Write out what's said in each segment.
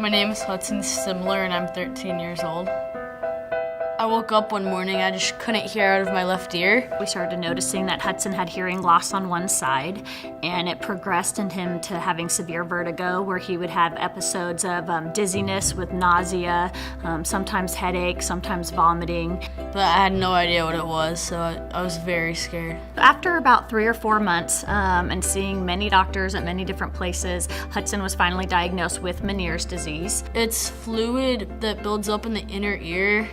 My name is Hudson Simler and I'm 13 years old. I woke up one morning, I just couldn't hear out of my left ear. We started noticing that Hudson had hearing loss on one side, and it progressed in him to having severe vertigo, where he would have episodes of dizziness with nausea, sometimes headache, sometimes vomiting. But I had no idea what it was, so I was very scared. After about 3 or 4 months and seeing many doctors at many different places, Hudson was finally diagnosed with Meniere's disease. It's fluid that builds up in the inner ear,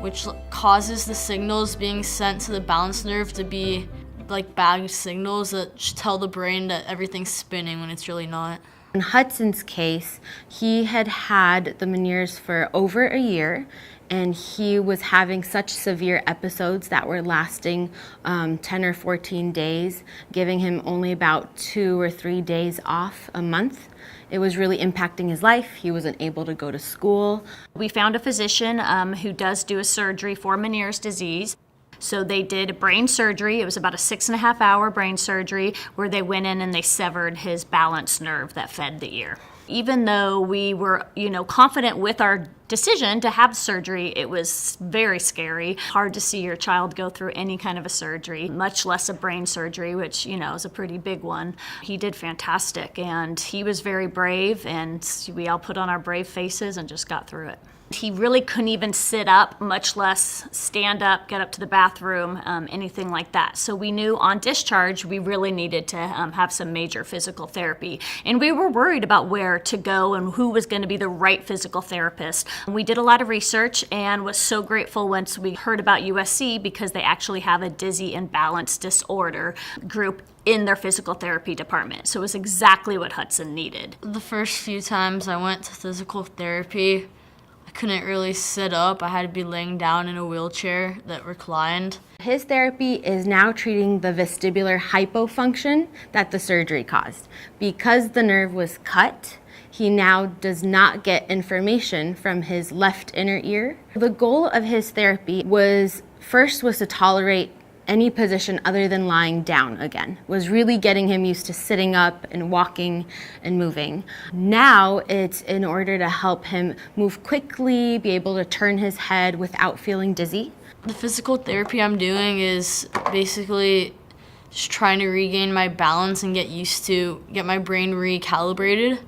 which causes the signals being sent to the balance nerve to be like bagged signals that tell the brain that everything's spinning when it's really not. In Hudson's case, he had had the Meniere's for over a year, and he was having such severe episodes that were lasting 10 or 14 days, giving him only about 2 or 3 days off a month. It was really impacting his life. He wasn't able to go to school. We found a physician who does do a surgery for Meniere's disease. So they did a brain surgery. It was about a 6.5-hour brain surgery where they went in and they severed his balance nerve that fed the ear. Even though we were, confident with our decision to have surgery, it was very scary. Hard to see your child go through any kind of a surgery, much less a brain surgery, which, is a pretty big one. He did fantastic, and he was very brave, and we all put on our brave faces and just got through it. He really couldn't even sit up, much less stand up, get up to the bathroom, anything like that. So we knew on discharge we really needed to have some major physical therapy. And we were worried about where to go and who was going to be the right physical therapist. We did a lot of research and was so grateful once we heard about USC, because they actually have a dizzy and balance disorder group in their physical therapy department. So it was exactly what Hudson needed. The first few times I went to physical therapy, I couldn't really sit up. I had to be laying down in a wheelchair that reclined. His therapy is now treating the vestibular hypofunction that the surgery caused. Because the nerve was cut, he now does not get information from his left inner ear. The goal of his therapy was to tolerate any position other than lying down again, was really getting him used to sitting up and walking and moving. Now it's in order to help him move quickly, be able to turn his head without feeling dizzy. The physical therapy I'm doing is basically just trying to regain my balance and get my brain recalibrated.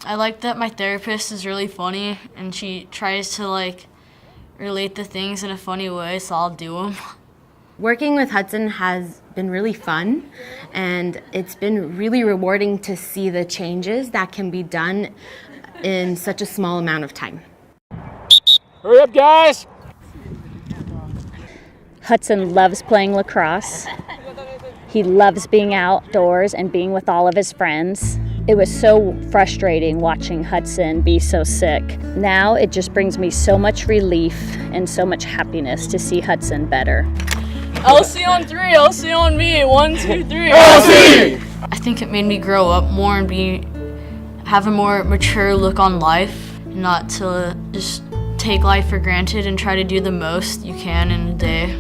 I like that my therapist is really funny and she tries to relate the things in a funny way, so I'll do them. Working with Hudson has been really fun, and it's been really rewarding to see the changes that can be done in such a small amount of time. Hurry up, guys! Hudson loves playing lacrosse. He loves being outdoors and being with all of his friends. It was so frustrating watching Hudson be so sick. Now it just brings me so much relief and so much happiness to see Hudson better. LC on 3, LC on me, 1, 2, 3. LC! I think it made me grow up more and have a more mature look on life, not to just take life for granted and try to do the most you can in a day.